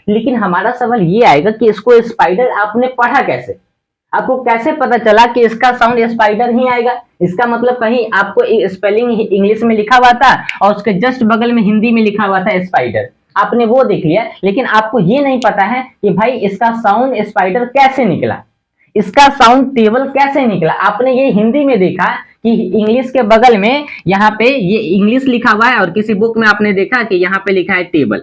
लेकिन हमारा सवाल ये आएगा कि इसको स्पाइडर आपने पढ़ा कैसे, आपको कैसे पता चला कि इसका साउंड स्पाइडर ही आएगा। इसका मतलब कहीं आपको स्पेलिंग इंग्लिश में लिखा हुआ था और उसके जस्ट बगल में हिंदी में लिखा हुआ था स्पाइडर, आपने वो देख लिया, लेकिन आपको ये नहीं पता है कि भाई इसका साउंड स्पाइडर कैसे निकला, इसका साउंड टेबल कैसे निकला। आपने ये हिंदी में देखा कि इंग्लिश के बगल में यहाँ पे ये इंग्लिश लिखा हुआ है और किसी बुक में आपने देखा कि यहाँ पे लिखा है टेबल,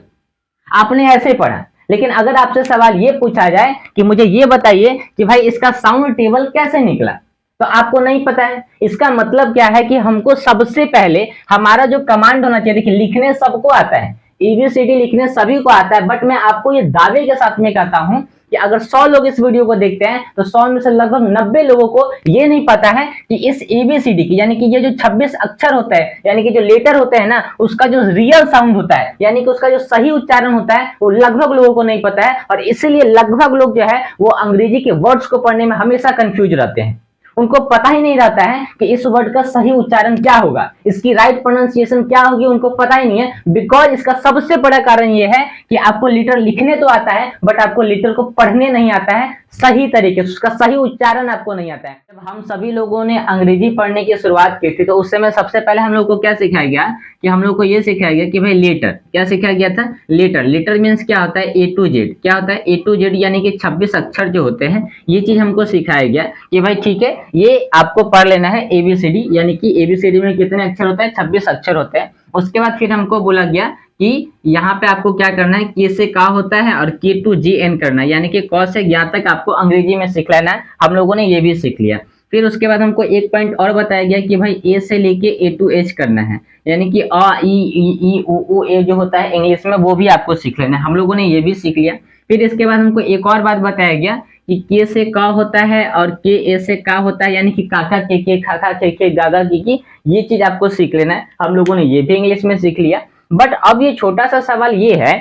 आपने ऐसे पढ़ा। लेकिन अगर आपसे सवाल ये पूछा जाए कि मुझे ये बताइए कि भाई इसका साउंड टेबल कैसे निकला, तो आपको नहीं पता है। इसका मतलब क्या है कि हमको सबसे पहले हमारा जो कमांड होना चाहिए, देखिए लिखने सबको आता है, एबीसीडी लिखने सभी को आता है, बट मैं आपको ये दावे के साथ में कहता हूं कि अगर 100 लोग इस वीडियो को देखते हैं तो 100 में से लगभग 90 लोगों को ये नहीं पता है कि इस एबीसीडी की यानी कि ये जो 26 अक्षर होता है यानी कि जो लेटर होते हैं ना, उसका जो रियल साउंड होता है यानी कि उसका जो सही उच्चारण होता है वो लगभग लोगों को नहीं पता है। और इसीलिए लगभग लोग जो है वो अंग्रेजी के वर्ड्स को पढ़ने में हमेशा कंफ्यूज रहते हैं, उनको पता ही नहीं रहता है कि इस वर्ड का सही उच्चारण क्या होगा, इसकी राइट प्रोनाउंसिएशन क्या होगी, उनको पता ही नहीं है। बिकॉज इसका सबसे बड़ा कारण यह है कि आपको लेटर लिखने तो आता है बट आपको लेटर को पढ़ने नहीं आता है सही तरीके से, उसका सही उच्चारण आपको नहीं आता है। जब हम सभी लोगों ने अंग्रेजी पढ़ने की शुरुआत की थी तो उस समय सबसे पहले हम लोग को क्या सिखाया गया कि हम लोग को ये सिखाया गया कि भाई लेटर, क्या सिखाया गया था, लेटर। लेटर मीन्स क्या होता है, ए टू जेड। क्या होता है, ए टू जेड यानी कि 26 अक्षर जो होते हैं, ये चीज हमको सिखाया गया कि भाई ठीक है ये आपको पढ़ लेना है एबीसीडी, यानी कि एबीसीडी में कितने अक्षर होते हैं, 26 अक्षर होते हैं। उसके बाद फिर हमको बोला गया कि यहाँ पे आपको क्या करना है, के से का होता है और के टू जी एन करना है, यानी कि क से ज्ञ तक आपको अंग्रेजी में सीख लेना है। हम लोगों ने ये भी सीख लिया। फिर उसके बाद हमको एक पॉइंट और बताया गया कि भाई ए से लेके ए टू एच करना है, यानी कि अ ई उ ए जो होता है इंग्लिश में वो भी आपको सीख लेना है। हम लोगों ने ये भी सीख लिया। फिर इसके बाद हमको एक और बात बताया गया कि के से का होता है और के ए से का होता है, यानी कि काका के खाका के गागा की, ये चीज आपको सीख लेना है। हम लोगों ने ये भी इंग्लिश में सीख लिया। बट अब ये छोटा सा सवाल ये है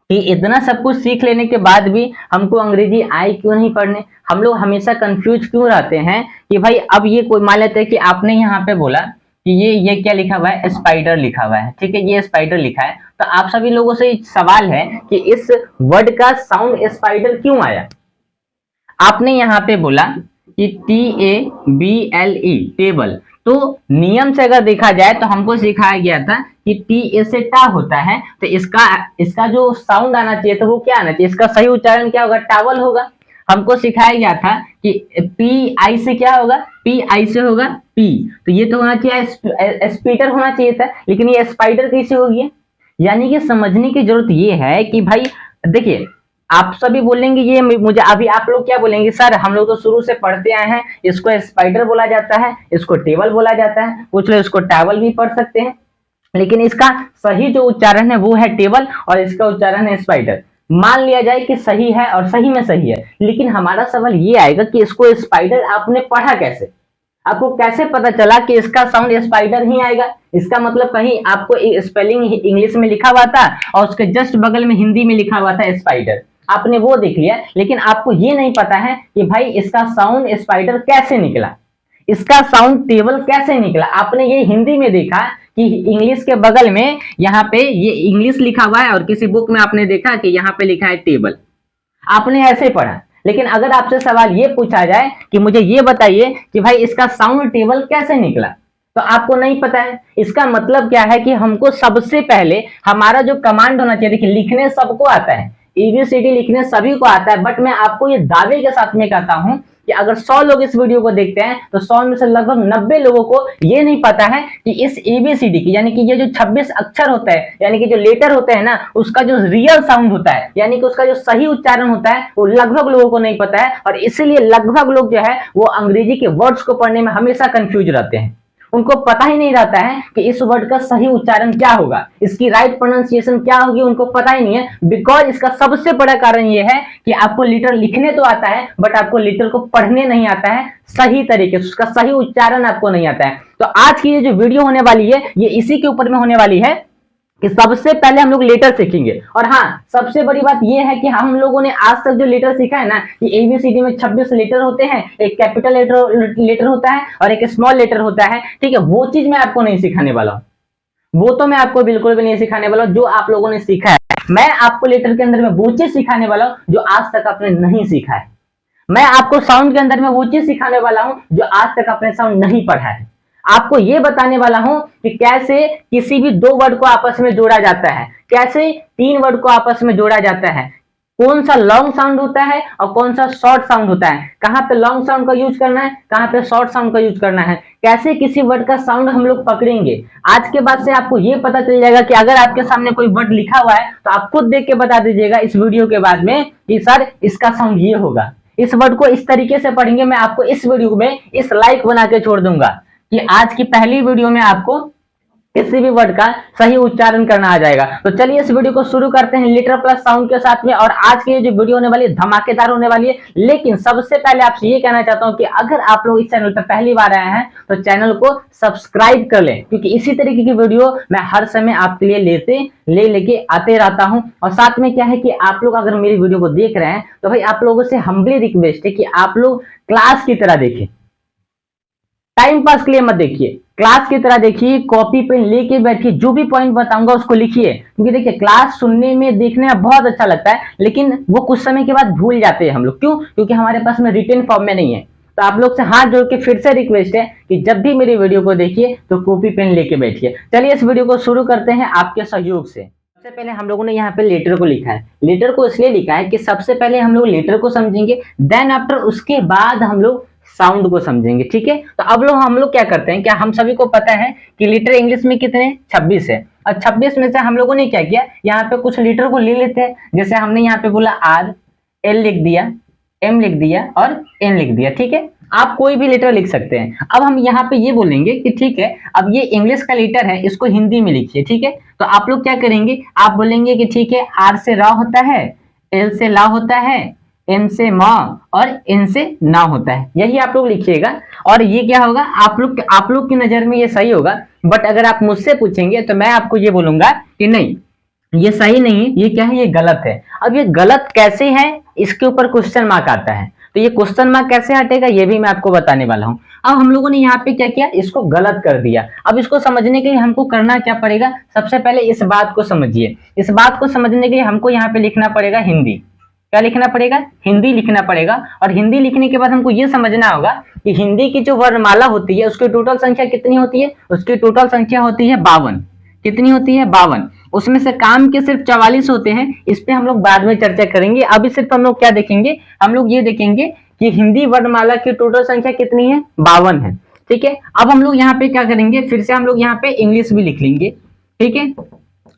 कि इतना सब कुछ सीख लेने के बाद भी हमको अंग्रेजी आए क्यों नहीं पढ़ने, हम लोग हमेशा कंफ्यूज क्यों रहते हैं कि भाई अब ये कोई मान लेते हैं कि आपने यहाँ पे बोला कि ये क्या लिखा हुआ है, स्पाइडर लिखा हुआ है, ठीक है, ये स्पाइडर लिखा है, तो आप सभी लोगों से सवाल है कि इस वर्ड का साउंड स्पाइडर क्यों आया। आपने यहाँ पे बोला कि TABLE टेबल, तो नियम से अगर देखा जाए तो हमको सिखाया गया था कि टी ए से टा होता है, तो इसका जो साउंड आना चाहिए तो वो क्या आना चाहिए, इसका सही उच्चारण क्या होगा, टावल होगा। हमको सिखाया गया था कि पी आई से क्या होगा, पी आई से होगा पी, तो ये तो होना चाहिए स्पीटर होना चाहिए था, लेकिन ये स्पाइडर कैसे हो गया। यानी कि समझने की जरूरत ये है कि भाई देखिए आप सभी बोलेंगे ये मुझे, अभी आप लोग क्या बोलेंगे, सर हम लोग तो शुरू से पढ़ते आए हैं, इसको स्पाइडर बोला जाता है, इसको टेबल बोला जाता है, कुछ लोग इसको टावल भी पढ़ सकते हैं, लेकिन इसका सही जो उच्चारण है वो है टेबल और इसका उच्चारण है स्पाइडर। मान लिया जाए कि सही है और सही में सही है, लेकिन हमारा सवाल ये आएगा कि इसको स्पाइडर आपने पढ़ा कैसे, आपको कैसे पता चला कि इसका साउंड स्पाइडर ही आएगा। इसका मतलब कहीं आपको स्पेलिंग इंग्लिश में लिखा हुआ था और उसके जस्ट बगल में हिंदी में लिखा हुआ था स्पाइडर, आपने वो देख लिया, लेकिन आपको ये नहीं पता है कि भाई इसका साउंड स्पाइडर कैसे निकला, इसका साउंड टेबल कैसे निकला। आपने ये हिंदी में देखा कि इंग्लिश के बगल में यहाँ पे ये इंग्लिश लिखा हुआ है और किसी बुक में आपने देखा कि यहाँ पे लिखा है टेबल, आपने ऐसे पढ़ा। लेकिन अगर आपसे सवाल ये पूछा जाए कि मुझे ये बताइए कि भाई इसका साउंड टेबल कैसे निकला, तो आपको नहीं पता है। इसका मतलब क्या है कि हमको सबसे पहले हमारा जो कमांड होना चाहिए, देखिए लिखने सबको आता है, एबीसीडी लिखने सभी को आता है, बट मैं आपको ये दावे के साथ में कहता हूं कि अगर 100 लोग इस वीडियो को देखते हैं तो 100 में से लगभग 90 लोगों को ये नहीं पता है कि इस एबीसीडी की यानी कि ये जो 26 अक्षर होता है यानी कि जो लेटर होते हैं ना, उसका जो रियल साउंड होता है यानी कि उसका जो सही उच्चारण होता है वो लगभग लोगों को नहीं पता है। और इसीलिए लगभग लोग जो है वो अंग्रेजी के वर्ड्स को पढ़ने में हमेशा कंफ्यूज रहते हैं, उनको पता ही नहीं रहता है कि इस वर्ड का सही उच्चारण क्या होगा, इसकी राइट प्रोनाउंसिएशन क्या होगी, उनको पता ही नहीं है। बिकॉज इसका सबसे बड़ा कारण यह है कि आपको लेटर लिखने तो आता है बट आपको लेटर को पढ़ने नहीं आता है सही तरीके से, उसका सही उच्चारण आपको नहीं आता है। तो आज की ये जो वीडियो होने वाली है ये इसी के ऊपर में होने वाली है कि सबसे पहले हम लोग लेटर सीखेंगे। और हाँ, सबसे बड़ी बात यह है कि हम लोगों ने आज तक जो लेटर सीखा है ना, कि एबीसीडी में 26 लेटर होते हैं, एक कैपिटल लेटर होता है और एक स्मॉल लेटर होता है, ठीक है, वो चीज मैं आपको नहीं सिखाने वाला हूं, वो तो मैं आपको बिल्कुल भी नहीं सिखाने वाला हूं। जो आप लोगों ने सीखा है मैं आपको लेटर के अंदर में वो चीज सिखाने वाला हूं जो आज तक आपने नहीं सीखा है। मैं आपको साउंड के अंदर में वो चीज सिखाने वाला हूं जो आज तक आपने साउंड नहीं पढ़ा है। आपको ये बताने वाला हूं कि कैसे किसी भी दो वर्ड को आपस में जोड़ा जाता है, कैसे तीन वर्ड को आपस में जोड़ा जाता है, कौन सा लॉन्ग साउंड होता है और कौन सा शॉर्ट साउंड होता है, कहां पे लॉन्ग साउंड का यूज करना है, कहां पे शॉर्ट साउंड का यूज करना है, कैसे किसी वर्ड का साउंड हम लोग पकड़ेंगे। आज के बाद से आपको ये पता चल जाएगा कि अगर आपके सामने कोई वर्ड लिखा हुआ है तो आप खुद देख के बता दीजिएगा इस वीडियो के बाद में कि सर इसका साउंड ये होगा, इस वर्ड को इस तरीके से पढ़ेंगे। मैं आपको इस वीडियो में इस लाइक बना के छोड़ दूंगा कि आज की पहली वीडियो में आपको किसी भी वर्ड का सही उच्चारण करना आ जाएगा। तो चलिए इस वीडियो को शुरू करते हैं लेटर प्लस साउंड के साथ में। और आज की जो वीडियो होने वाली है धमाकेदार होने वाली है। लेकिन सबसे पहले आपसे ये कहना चाहता हूं कि अगर आप लोग इस चैनल पर पहली बार आए हैं तो चैनल को सब्सक्राइब कर लें, क्योंकि इसी तरीके की वीडियो मैं हर समय आपके लिए लेके आते रहता हूं। और साथ में क्या है कि आप लोग अगर मेरी वीडियो को देख रहे हैं तो भाई आप लोगों से हम्बली रिक्वेस्ट है कि आप लोग क्लास की तरह देखें, टाइम पास के लिए मत देखिए, क्लास की तरह देखिए, कॉपी पेन लेके बैठिए, जो भी पॉइंट बताऊंगा उसको लिखिए। क्योंकि देखिए क्लास सुनने में देखने में बहुत अच्छा लगता है, लेकिन वो कुछ समय के बाद भूल जाते हैं हम लोग। क्यों? क्योंकि हमारे पास में रिटन फॉर्म में नहीं है। तो आप लोग से हाथ जोड़ के फिर से रिक्वेस्ट है कि जब भी मेरी वीडियो को देखिए तो कॉपी पेन लेके बैठिए। चलिए इस वीडियो को शुरू करते हैं आपके सहयोग से। सबसे पहले हम लोगों ने यहाँ पे लेटर को लिखा है। लेटर को इसलिए लिखा है कि सबसे पहले हम लोग लेटर को समझेंगे, देन आफ्टर उसके बाद हम लोग साउंड को समझेंगे। ठीक है, तो अब हम लोग क्या करते हैं, क्या हम सभी को पता है कि लीटर इंग्लिश में कितने 26 है। और 26 में से हम लोगों ने क्या किया, यहाँ पे कुछ लीटर को ले लेते हैं। जैसे हमने यहाँ पे बोला आर, एल लिख दिया, एम लिख दिया और एन लिख दिया। ठीक है, आप कोई भी लेटर लिख सकते हैं। अब हम यहाँ पे ये बोलेंगे कि ठीक है अब ये इंग्लिश का लेटर है, इसको हिंदी में लिखिए। ठीक है, तो आप लोग क्या करेंगे, आप बोलेंगे कि ठीक है आर से रा होता है, एल से ला होता है, एम से माँ और एन से ना होता है, यही आप लोग लिखिएगा। और ये क्या होगा, आप लोग की नजर में ये सही होगा। बट अगर आप मुझसे पूछेंगे तो मैं आपको ये बोलूंगा कि नहीं ये सही नहीं है, ये क्या है, ये गलत है। अब ये गलत कैसे है, इसके ऊपर क्वेश्चन मार्क आता है। तो ये क्वेश्चन मार्क कैसे हटेगा ये भी मैं आपको बताने वाला हूँ। अब हम लोगों ने यहाँ पे क्या किया, इसको गलत कर दिया। अब इसको समझने के लिए हमको करना क्या पड़ेगा, सबसे पहले इस बात को समझिए। इस बात को समझने के लिए हमको यहाँ पे लिखना पड़ेगा हिंदी। क्या लिखना पड़ेगा, हिंदी लिखना पड़ेगा। और हिंदी लिखने के बाद हमको ये समझना होगा कि हिंदी की जो वर्णमाला होती है उसकी टोटल संख्या कितनी होती है, उसकी टोटल संख्या होती है 52। कितनी होती है, 52। उसमें से काम के सिर्फ 44 होते हैं, इस पे हम लोग बाद में चर्चा करेंगे। अभी सिर्फ हम लोग क्या देखेंगे, हम लोग ये देखेंगे कि हिंदी वर्णमाला की टोटल संख्या कितनी है, 52 है। ठीक है, अब हम लोग यहाँ पे क्या करेंगे, फिर से हम लोग यहाँ पे इंग्लिश भी लिख लेंगे। ठीक है,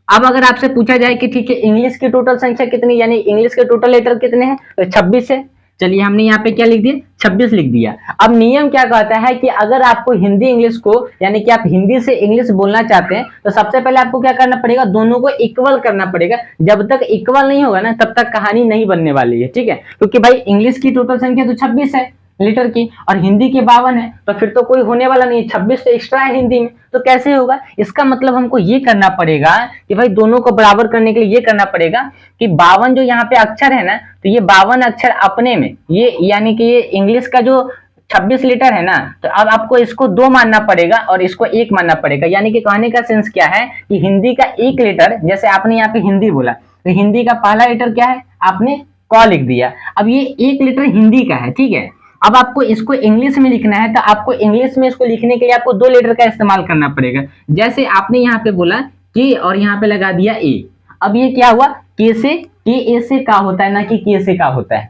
अब अगर आपसे पूछा जाए कि ठीक है इंग्लिश की टोटल संख्या कितनी, यानी इंग्लिश के टोटल लेटर कितने हैं, तो 26 है। चलिए हमने यहाँ पे क्या लिख दिया, 26 लिख दिया। अब नियम क्या कहता है कि अगर आपको हिंदी इंग्लिश को, यानी कि आप हिंदी से इंग्लिश बोलना चाहते हैं तो सबसे पहले आपको क्या करना पड़ेगा, दोनों को इक्वल करना पड़ेगा। जब तक इक्वल नहीं होगा ना तब तक कहानी नहीं बनने वाली है। ठीक है, क्योंकि भाई इंग्लिश की टोटल संख्या तो 26 है लीटर की और हिंदी के 52 है, तो फिर तो कोई होने वाला नहीं, 26 तो एक्स्ट्रा है हिंदी में, तो कैसे होगा। इसका मतलब हमको ये करना पड़ेगा कि भाई दोनों को बराबर करने के लिए ये करना पड़ेगा कि 52 जो यहाँ पे अक्षर है ना, तो ये 52 अक्षर अपने में, ये यानी कि ये इंग्लिश का जो 26 लीटर है ना, तो अब आपको इसको 2 मानना पड़ेगा और इसको 1 मानना पड़ेगा। यानी कि कहने का सेंस क्या है कि हिंदी का 1 लीटर, जैसे आपने यहाँ पे हिंदी बोला तो हिंदी का पहला लीटर क्या है, आपने क लिख दिया। अब ये 1 लीटर हिंदी का है। ठीक है, अब आपको इसको इंग्लिश में लिखना है तो आपको इंग्लिश में इसको लिखने के लिए आपको 2 लेटर का इस्तेमाल करना पड़ेगा। जैसे आपने यहाँ पे बोला के और यहाँ पे लगा दिया ए। अब ये क्या हुआ, के से, के ए से का होता है ना कि के से का होता है।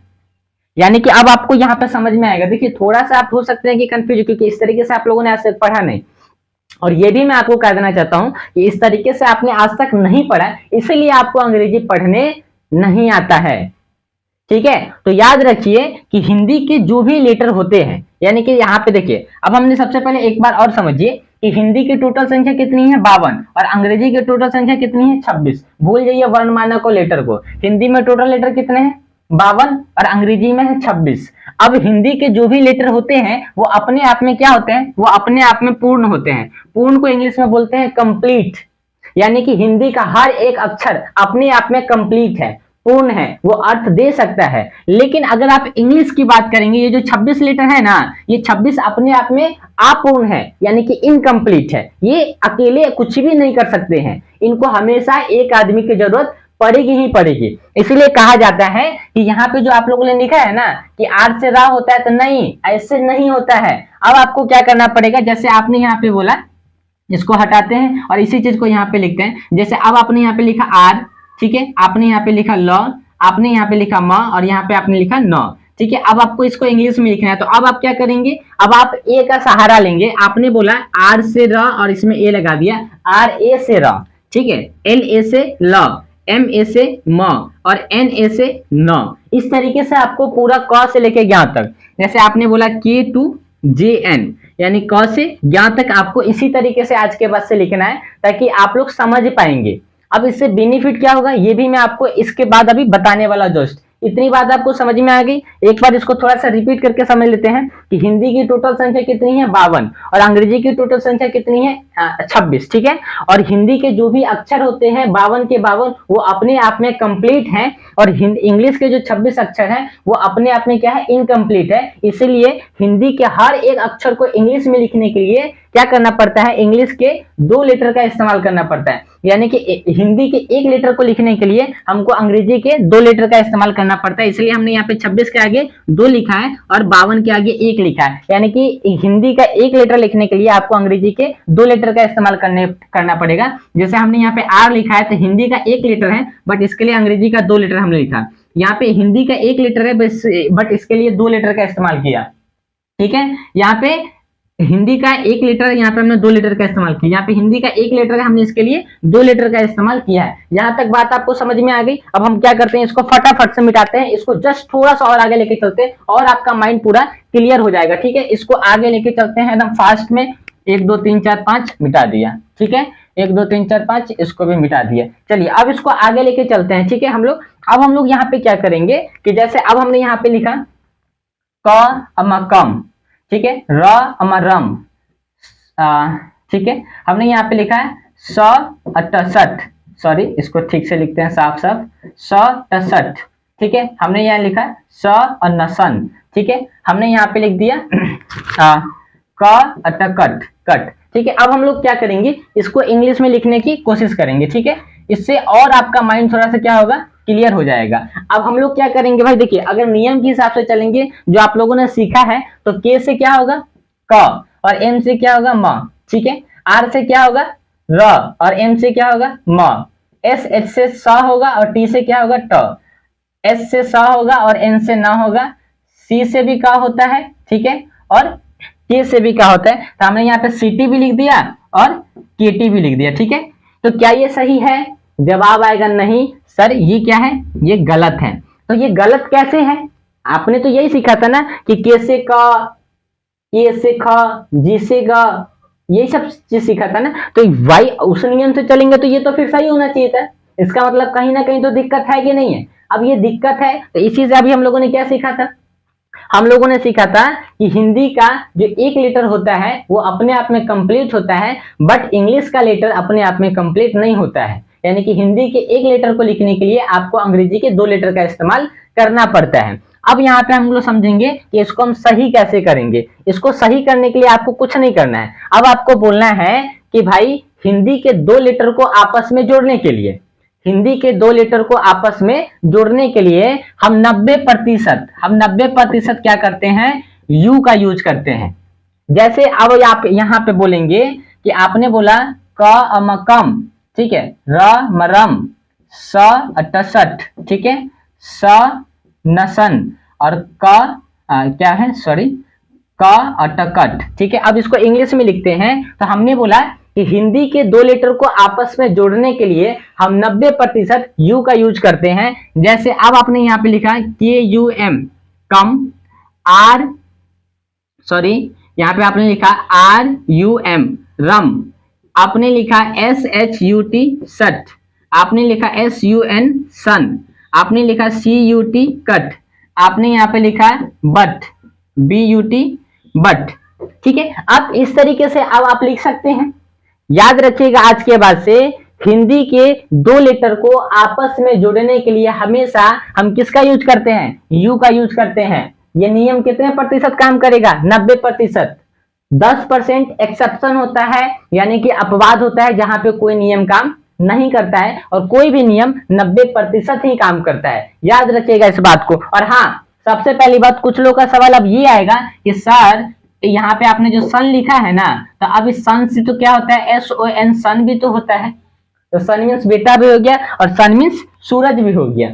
यानी कि अब आपको यहाँ पे समझ में आएगा। देखिए थोड़ा सा आप हो सकते हैं कि कंफ्यूज, क्योंकि इस तरीके से आप लोगों ने आज तक पढ़ा नहीं। और ये भी मैं आपको कह देना चाहता हूँ कि इस तरीके से आपने आज तक नहीं पढ़ा, इसीलिए आपको अंग्रेजी पढ़ने नहीं आता है। ठीक है, तो याद रखिए कि हिंदी के जो भी लेटर होते हैं, यानी कि यहाँ पे देखिए, अब हमने सबसे पहले एक बार और समझिए कि हिंदी की टोटल संख्या कितनी है, 52, और अंग्रेजी की टोटल संख्या कितनी है, 26। भूल जाइए वर्णमाला को, लेटर को। हिंदी में टोटल लेटर कितने हैं, 52, और अंग्रेजी में है 26। अब हिंदी के जो भी लेटर होते हैं वो अपने आप में क्या होते हैं, वो अपने आप में पूर्ण होते हैं। पूर्ण को इंग्लिश में बोलते हैं कंप्लीट। यानी कि हिंदी का हर एक अक्षर अपने आप में कंप्लीट है, पूर्ण है, वो अर्थ दे सकता है। लेकिन अगर आप इंग्लिश की बात करेंगे, ये जो 26 लेटर है ना, ये 26 अपने आप में अपूर्ण है, यानी कि इनकम्प्लीट है। ये अकेले कुछ भी नहीं कर सकते हैं, इनको हमेशा एक आदमी की जरूरत पड़ेगी ही पड़ेगी। इसीलिए कहा जाता है कि यहाँ पे जो आप लोगों ने लिखा है ना कि आर से रा होता है, तो नहीं, ऐसे नहीं होता है। अब आपको क्या करना पड़ेगा, जैसे आपने यहाँ पे बोला, इसको हटाते हैं और इसी चीज को यहाँ पे लिखते हैं। जैसे अब आपने यहाँ पे लिखा आर, ठीक है, आपने यहाँ पे लिखा ल, आपने यहाँ पे लिखा म, और यहाँ पे आपने लिखा न, ठीक है। अब आपको इसको इंग्लिश में लिखना है, तो अब आप क्या करेंगे, अब आप ए का सहारा लेंगे। आपने बोला आर से र और इसमें ए लगा दिया, आर ए से र, ठीक है, एल ए से ल, एम ए से म और एन ए से न। इस तरीके से आपको पूरा क से लेके ज्ञ तक, जैसे आपने बोला के टू जे एन, यानी क से ज्ञ तक आपको इसी तरीके से आज के बाद से लिखना है, ताकि आप लोग समझ पाएंगे। अब इससे बेनिफिट क्या होगा ये भी मैं आपको इसके बाद अभी बताने वाला। दोस्त इतनी बात आपको समझ में आ गई। एक बार इसको थोड़ा सा रिपीट करके समझ लेते हैं कि हिंदी की टोटल संख्या कितनी है 52 और अंग्रेजी की टोटल संख्या कितनी है 26, ठीक है। और हिंदी के जो भी अक्षर होते हैं 52 के 52 वो अपने आप में कंप्लीट हैं, और इंग्लिश के जो 26 अक्षर हैं वो अपने आप में क्या है, इनकम्प्लीट है। इसीलिए हिंदी के हर एक अक्षर को इंग्लिश में लिखने के लिए क्या करना पड़ता है, इंग्लिश के 2 लेटर का इस्तेमाल करना पड़ता है। यानी कि हिंदी के 1 लेटर को लिखने के लिए हमको अंग्रेजी के 2 लेटर का इस्तेमाल करना पड़ता है। इसलिए हमने यहाँ पे 26 के आगे 2 लिखा है और 52 के आगे 1 लिखा है। यानी कि हिंदी का 1 लेटर लिखने के लिए आपको अंग्रेजी के 2 लेटर का इस्तेमाल करना पड़ेगा। जैसे हमने यहाँ पे आर लिखा है तो हिंदी का 1 लेटर है, बट इसके लिए अंग्रेजी का 2 लेटर हमने लिखा। यहाँ पे हिंदी का 1 लेटर है बट इसके लिए 2 लेटर का इस्तेमाल किया, ठीक है। यहाँ पे हिंदी का 1 लेटर, यहाँ पे हमने 2 लेटर का इस्तेमाल किया। यहाँ पे हिंदी का 1 लेटर है, हमने इसके लिए 2 लेटर का इस्तेमाल किया है। यहाँ तक बात आपको समझ में आ गई। अब हम क्या करते हैं, इसको फटाफट से मिटाते हैं। इसको जस्ट थोड़ा सा और आगे लेके चलते हैं और आपका माइंड पूरा क्लियर हो जाएगा, ठीक है। इसको आगे लेके चलते हैं एकदम फास्ट में। 1 2 3 4 5 मिटा दिया, ठीक है। 1 2 3 4 5 इसको भी मिटा दिया। चलिए अब इसको आगे लेके चलते हैं, ठीक है। अब हम लोग यहाँ पे क्या करेंगे कि जैसे अब हमने यहाँ पे लिखा क अमा कम, ठीक है, र अमा रम, ठीक है। हमने यहाँ पे लिखा है स अटसठ, सॉरी इसको ठीक से लिखते हैं साफ साफ, स टसठ, ठीक है। हमने यहाँ लिखा है स और नसन, ठीक है। हमने यहाँ पे लिख दिया क अटकट कट, ठीक है। अब हम लोग क्या करेंगे, इसको इंग्लिश में लिखने की कोशिश करेंगे, ठीक है। इससे और आपका माइंड थोड़ा सा क्या होगा, क्लियर हो जाएगा। अब हम लोग क्या करेंगे भाई, देखिए अगर नियम के हिसाब से चलेंगे जो आप लोगों ने सीखा है, तो के से क्या होगा क और एम से क्या होगा म, ठीक है। आर से क्या होगा र और एम से क्या होगा म, एस एच से स होगा और टी से क्या होगा ट, एस से स होगा और एन से न होगा, सी से भी का होता है, ठीक है, और के से भी का होता है। तो हमने यहाँ पे सी टी भी लिख दिया और के टी भी लिख दिया, ठीक है। तो क्या ये सही है, जवाब आएगा नहीं सर ये क्या है, ये गलत है। तो ये गलत कैसे है, आपने तो यही सीखा था ना कि कैसे का, ये से ख, जी से ग, यही सब चीज सीखा था ना। तो भाई उस नियम से चलेंगे तो ये तो फिर सही होना चाहिए था। इसका मतलब कहीं ना कहीं तो दिक्कत है कि नहीं है। अब ये दिक्कत है, तो इसी से अभी हम लोगों ने क्या सीखा था, हम लोगों ने सीखा था कि हिंदी का जो 1 लेटर होता है वो अपने आप में कंप्लीट होता है, बट इंग्लिश का लेटर अपने आप में कंप्लीट नहीं होता है। यानी कि हिंदी के 1 लेटर को लिखने के लिए आपको अंग्रेजी के 2 लेटर का इस्तेमाल करना पड़ता है। अब यहाँ पे हम लोग समझेंगे कि इसको हम सही कैसे करेंगे। इसको सही करने के लिए आपको कुछ नहीं करना है। अब आपको बोलना है कि भाई हिंदी के 2 लेटर को आपस में जोड़ने के लिए, हिंदी के 2 लेटर को आपस में जोड़ने के लिए हम 90% क्या करते हैं, यू का यूज करते हैं। जैसे अब आप यहाँ पे बोलेंगे कि आपने बोला क अमकम, ठीक है, र मरम, स अटसठ, ठीक है, स नसन और क्या है, सॉरी क अटकट, ठीक है। अब इसको इंग्लिश में लिखते हैं। तो हमने बोला कि हिंदी के 2 लेटर को आपस में जोड़ने के लिए हम 90% यू का यूज करते हैं। जैसे अब आपने यहाँ पे लिखा के U M come, or sorry यहाँ पे आपने लिखा आर यू एम रम, आपने लिखा एस एच यू टी सट, आपने लिखा एस यू एन सन, आपने लिखा सी यू टी कट, आपने यहाँ पे लिखा but B U T but, ठीक है। अब इस तरीके से अब आप लिख सकते हैं। याद रखिएगा आज के बाद से हिंदी के 2 लेटर को आपस में जोड़ने के लिए हमेशा हम किसका यूज करते हैं, यू का यूज करते हैं। ये नियम कितने प्रतिशत काम करेगा, 90%। 10% एक्सेप्शन होता है, यानी कि अपवाद होता है जहां पे कोई नियम काम नहीं करता है और कोई भी नियम 90% ही काम करता है, याद रखिएगा इस बात को। और हाँ, सबसे पहली बात, कुछ लोग का सवाल अब ये आएगा कि सर यहाँ पे आपने जो सन लिखा है ना, तो अब इस सन से तो क्या होता है, SON, सन भी तो होता है, तो सन मीन्स बेटा भी हो गया और सन मीन्स सूरज भी हो गया।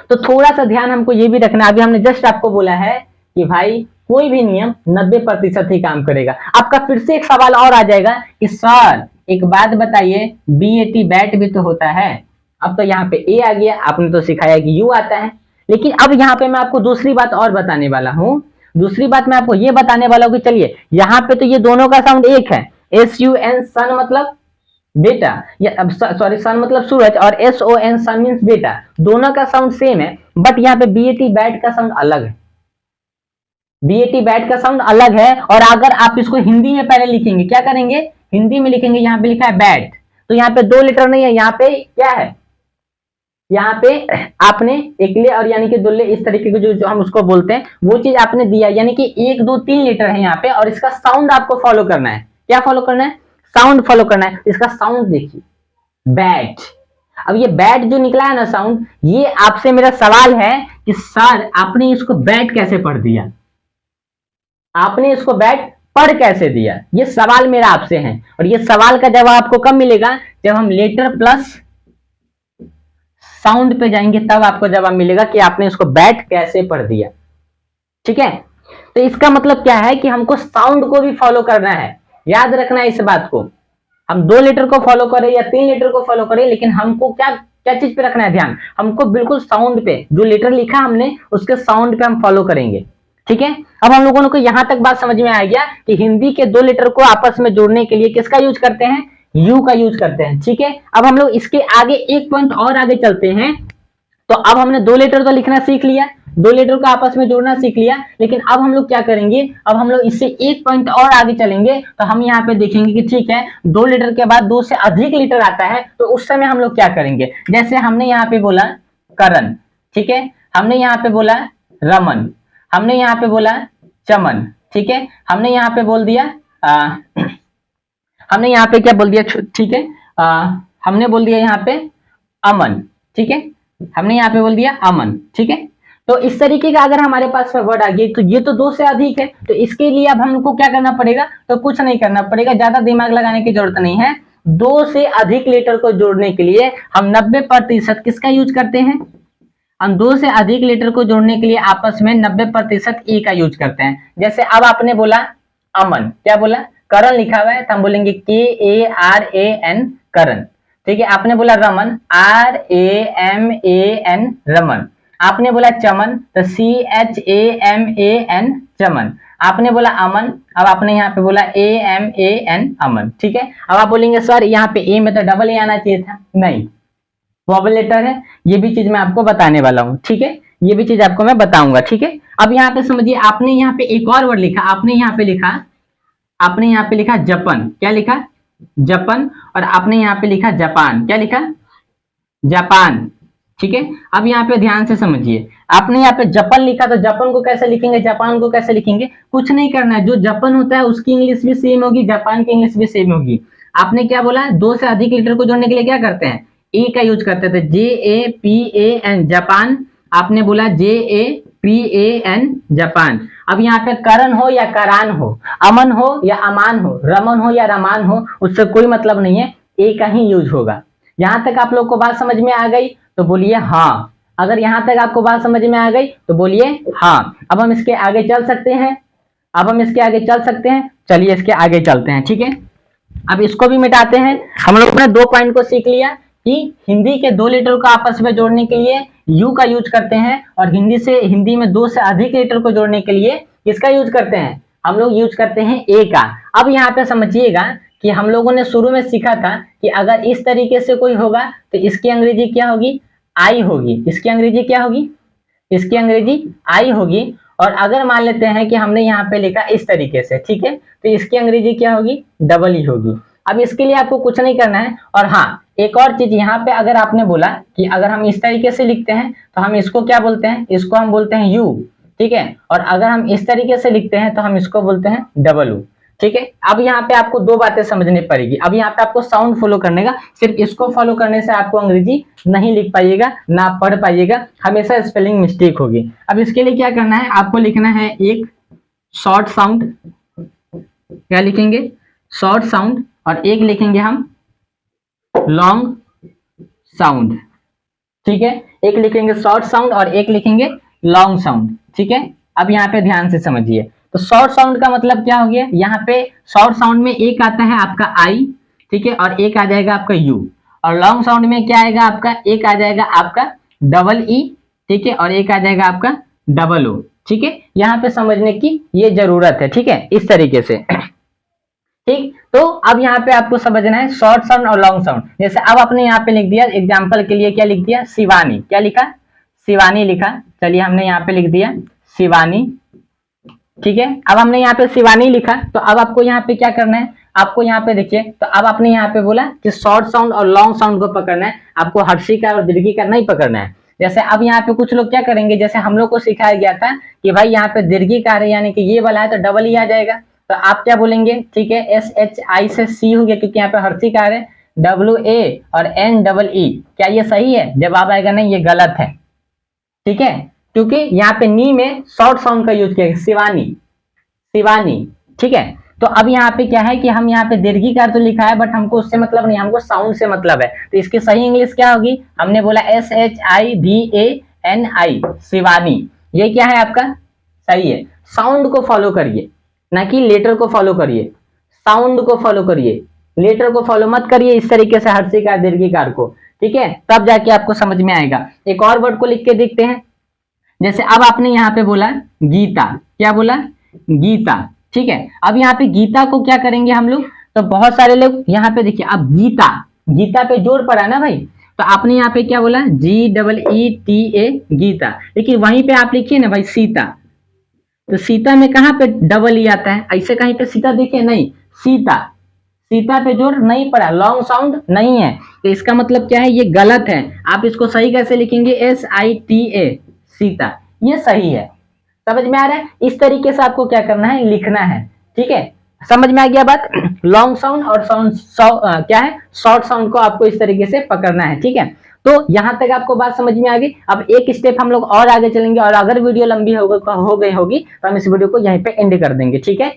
तो थोड़ा सा ध्यान हमको ये भी रखना, अभी हमने जस्ट आपको बोला है कि भाई कोई भी नियम 90% ही काम करेगा। आपका फिर से एक सवाल और आ जाएगा कि सर एक बात बताइए, BAT बैट भी तो होता है। अब तो यहाँ पे ए आ गया, आपने तो सिखाया कि यू आता है, लेकिन अब यहाँ पे मैं आपको दूसरी बात और बताने वाला हूँ। दूसरी बात मैं आपको ये बताने वाला हूँ कि चलिए यहाँ पे तो ये दोनों का साउंड एक है, SUN सन मतलब बेटा, या सॉरी सन मतलब सूरज, और SON सन मीन्स बेटा, दोनों का साउंड सेम है, बट यहाँ पे BAT बैट का साउंड अलग है। BAT बैट का साउंड अलग है, और अगर आप इसको हिंदी में पहले लिखेंगे, क्या करेंगे, हिंदी में लिखेंगे, यहाँ पे लिखा है बैट, तो यहाँ पे 2 लेटर नहीं है, यहाँ पे क्या है, यहाँ पे आपने एकले और यानी कि दुल्ले इस तरीके के जो हम उसको बोलते हैं वो चीज आपने दिया, यानी कि 1 2 3 लेटर है यहाँ पे, और इसका साउंड आपको फॉलो करना है। क्या फॉलो करना है, साउंड फॉलो करना है। इसका साउंड देखिए, बैट। अब ये बैट जो निकला है ना साउंड, ये आपसे मेरा सवाल है कि सर आपने इसको बैट कैसे पढ़ दिया, आपने इसको बैट पढ़ कैसे दिया, ये सवाल मेरा आपसे है। और ये सवाल का जवाब आपको कब मिलेगा, जब हम लेटर प्लस साउंड पे जाएंगे, तब आपको जवाब मिलेगा कि आपने इसको बैट कैसे पढ़ दिया। ठीक है, तो इसका मतलब क्या है कि हमको साउंड को भी फॉलो करना है, याद रखना है इस बात को। हम 2 लेटर को फॉलो करें या 3 लेटर को फॉलो करें, लेकिन हमको क्या क्या चीज पे रखना है ध्यान, हमको बिल्कुल साउंड पे, जो लेटर लिखा हमने उसके साउंड पे हम फॉलो करेंगे। ठीक है, अब हम लोगों को यहां तक बात समझ में आ गया कि हिंदी के 2 लेटर को आपस में जोड़ने के लिए किसका यूज करते हैं, यू का यूज करते हैं। ठीक है, अब हम लोग इसके आगे एक पॉइंट और आगे चलते हैं। तो अब हमने 2 लेटर तो लिखना सीख लिया, 2 लेटर को आपस में जोड़ना सीख लिया, लेकिन अब हम लोग क्या करेंगे, अब हम लोग इससे एक पॉइंट और आगे चलेंगे। तो हम यहाँ पे देखेंगे कि ठीक है 2 लेटर के बाद 2 से अधिक लेटर आता है, तो उस समय हम लोग क्या करेंगे, जैसे हमने यहाँ पे बोला करण, ठीक है, हमने यहाँ पे बोला रमन, हमने यहाँ पे बोला चमन, ठीक है, हमने यहाँ पे बोल दिया हमने यहाँ पे क्या बोल दिया, ठीक है, हमने बोल दिया यहाँ पे अमन, ठीक है, हमने यहाँ पे बोल दिया अमन। ठीक है, तो इस तरीके का अगर हमारे पास वर्ड आ गया, तो ये तो 2 से अधिक है, तो इसके लिए अब हमको क्या करना पड़ेगा, तो कुछ नहीं करना पड़ेगा, ज्यादा दिमाग लगाने की जरूरत नहीं है। 2 से अधिक लेटर को जोड़ने के लिए हम 90% किसका यूज करते हैं, हम 2 से अधिक लेटर को जोड़ने के लिए आपस में 90% ए का यूज करते हैं। जैसे अब आपने बोला अमन, क्या बोला, करण लिखा हुआ है, तो हम बोलेंगे KARAN करण। ठीक है, आपने बोला रमन, RAMAN रमन। आपने बोला चमन, तो CHAMAN चमन। आपने बोला अमन, अब आपने यहाँ पे बोला AMAN अमन। ठीक है, अब आप बोलेंगे सर यहाँ पे ए में तो डबल ए आना चाहिए था, नहीं, वॉवल लेटर है, ये भी चीज मैं आपको बताने वाला हूँ। ठीक है, ये भी चीज आपको मैं बताऊंगा। ठीक है, अब यहाँ पे समझिए, आपने यहाँ पे एक और वर्ड लिखा, आपने यहाँ पे लिखा, आपने यहाँ पे लिखा जपन, क्या लिखा, जापान, और आपने यहाँ पे लिखा जापान, क्या लिखा, जापान। ठीक है, अब यहाँ पे ध्यान से समझिए, आपने यहाँ पे जापान लिखा, तो जापान को कैसे लिखेंगे, जापान को कैसे लिखेंगे, कुछ नहीं करना है, जो जापान होता है उसकी इंग्लिश भी सेम होगी, जापान की इंग्लिश भी सेम होगी। आपने क्या बोला, 2 से अधिक लेटर को जोड़ने के लिए क्या करते हैं, ए का यूज करते थे, JAPAN जापान, आपने बोला JAPAN जापान। अब यहाँ पे करण हो या करान हो, अमन हो या अमान हो, रमन हो या रमान हो, उससे कोई मतलब नहीं है, ए का ही यूज होगा। यहाँ तक आप लोग को बात समझ में आ गई तो बोलिए हाँ, अगर यहाँ तक आपको बात समझ में आ गई तो बोलिए हाँ। अब हम इसके आगे चल सकते हैं, अब हम इसके आगे चल सकते हैं, चलिए इसके आगे चलते हैं। ठीक है, अब इसको भी मिटाते हैं। हम लोग ने 2 पॉइंट को सीख लिया कि हिंदी के 2 लेटर को आपस में जोड़ने के लिए यू का यूज करते हैं, और हिंदी में 2 से अधिक लेटर को जोड़ने के लिए किसका यूज करते हैं, हम लोग यूज करते हैं ए का। अब यहाँ पे समझिएगा कि हम लोगों ने शुरू में सीखा था कि अगर इस तरीके से कोई होगा तो इसकी अंग्रेजी क्या होगी, आई होगी, इसकी अंग्रेजी क्या होगी, इसकी अंग्रेजी आई होगी। और अगर मान लेते हैं कि हमने यहाँ पे लिखा इस तरीके से, ठीक है, तो इसकी अंग्रेजी क्या होगी, डबल ही होगी। अब इसके लिए आपको कुछ नहीं करना है। और हाँ, एक और चीज यहाँ पे, अगर आपने बोला कि अगर हम इस तरीके से लिखते हैं तो हम इसको क्या बोलते हैं, इसको हम बोलते हैं यू, ठीक है, और अगर हम इस तरीके से लिखते हैं तो हम इसको बोलते हैं डबल यू। ठीक है। अब यहाँ पे आपको दो बातें समझनी पड़ेगी। अब यहाँ पे आपको साउंड फॉलो करने का, सिर्फ इसको फॉलो करने से आपको अंग्रेजी नहीं लिख पाइएगा, ना पढ़ पाइएगा, हमेशा स्पेलिंग मिस्टेक होगी। अब इसके लिए क्या करना है, आपको लिखना है एक शॉर्ट साउंड, क्या लिखेंगे, शॉर्ट साउंड, और एक लिखेंगे हम लॉन्ग साउंड, ठीक है। एक लिखेंगे शॉर्ट साउंड और एक लिखेंगे लॉन्ग साउंड, ठीक है। अब यहाँ पे ध्यान से समझिए, तो शॉर्ट साउंड का मतलब क्या हो गया, यहाँ पे शॉर्ट साउंड में एक आता है आपका आई, ठीक है, और एक आ जाएगा आपका यू, और लॉन्ग साउंड में क्या आएगा आपका, एक आ जाएगा आपका डबल ई, ठीक है, और एक आ जाएगा आपका डबल ओ, ठीक है। यहाँ पे समझने की ये जरूरत है, ठीक है, इस तरीके से, ठीक। तो अब यहाँ पे आपको समझना है शॉर्ट साउंड और लॉन्ग साउंड। जैसे अब आपने यहाँ पे लिख दिया एग्जाम्पल के लिए, क्या लिख दिया, शिवानी, क्या लिखा, शिवानी लिखा, चलिए हमने यहाँ पे लिख दिया शिवानी, ठीक है। अब हमने यहाँ पे शिवानी लिखा, तो अब आपको यहाँ पे क्या करना है, आपको यहाँ पे देखिए, तो अब आपने यहाँ पे बोला कि शॉर्ट साउंड और लॉन्ग साउंड को पकड़ना है, आपको हर्षी का और दीर्घी का नहीं पकड़ना है। जैसे अब यहाँ पे कुछ लोग क्या करेंगे, जैसे हम लोग को सिखाया गया था कि भाई यहाँ पे दीर्घी कार है, यानी कि ये वाला है तो डबल ही आ जाएगा, तो आप क्या बोलेंगे, ठीक है, एस एच आई से सी हो गया, क्योंकि यहाँ पे हर्षी कार है, डब्ल्यू ए और एन डबल ई, क्या ये सही है, जवाब आएगा नहीं, ये गलत है, ठीक है, क्योंकि यहाँ पे नी में शॉर्ट साउंड का यूज किया, शिवानी, शिवानी, ठीक है। तो अब यहाँ पे क्या है कि हम यहाँ पे दीर्घिकार तो लिखा है, बट हमको उससे मतलब नहीं, हमको साउंड से मतलब है, तो इसकी सही इंग्लिश क्या होगी, हमने बोला S H I V A N I, Shivani, ये क्या है आपका, सही है। साउंड को फॉलो करिए, ना कि लेटर को फॉलो करिए, साउंड को फॉलो करिए, लेटर को फॉलो मत करिए इस तरीके से, हर्षिकार दीर्घिकार को, ठीक है, तब जाके आपको समझ में आएगा। एक और वर्ड को लिख के देखते हैं, जैसे अब आपने यहाँ पे बोला गीता, क्या बोला, गीता, ठीक है। अब यहाँ पे गीता को क्या करेंगे हम लोग, तो बहुत सारे लोग यहाँ पे देखिए, अब गीता, गीता पे जोर पड़ा ना भाई, तो आपने यहाँ पे क्या बोला, G double E T A, Geeta, लेकिन वहीं पे आप लिखिए ना भाई सीता, तो सीता में कहाँ पे डबल ई आता है, ऐसे कहीं पे सीता देखिए, नहीं, सीता, सीता पे जोर नहीं पड़ा, लॉन्ग साउंड नहीं है, तो इसका मतलब क्या है, ये गलत है। आप इसको सही कैसे लिखेंगे, S I T A, Sita, ये सही है। समझ में आ रहा है, इस तरीके से आपको क्या करना है, लिखना है, ठीक है, समझ में आ गया बात। लॉन्ग साउंड और क्या है, शॉर्ट साउंड को आपको इस तरीके से पकड़ना है, ठीक है। तो यहां तक आपको बात समझ में आ गई। अब एक स्टेप हम लोग और आगे चलेंगे, और अगर वीडियो लंबी हो गई होगी तो हम इस वीडियो को यहीं पे एंड कर देंगे, ठीक है।